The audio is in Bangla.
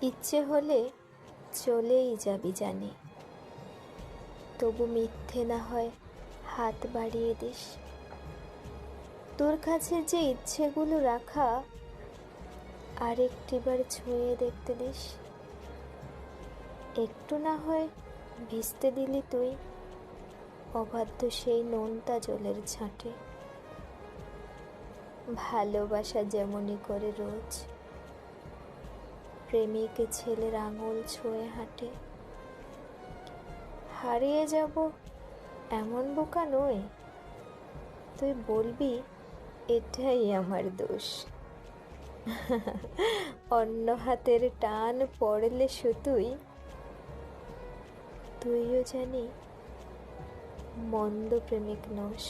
ইচ্ছে হলে চলেই যাবি জানি, তবু মিথ্যে না হয় হাত বাড়িয়ে দিস। তোর কাছে যে ইচ্ছেগুলো রাখা আরেকটিবার ছুঁয়ে দেখতে দিস। একটু না হয় ভিজতে দিলি তুই অবাধ্য সেই নোনতা জলের ছাঁটে। ভালোবাসা যেমনই করে রোজ প্রেমিক ছেলের আঙুল ছুঁয়ে হাঁটে। হারিয়ে যাব এমন বোকা নই, তুই বলবি এটাই আমার দোষ। অন্য হাতের টান পড়লে শুধুই তুইও জানি মন্দ প্রেমিক নোস।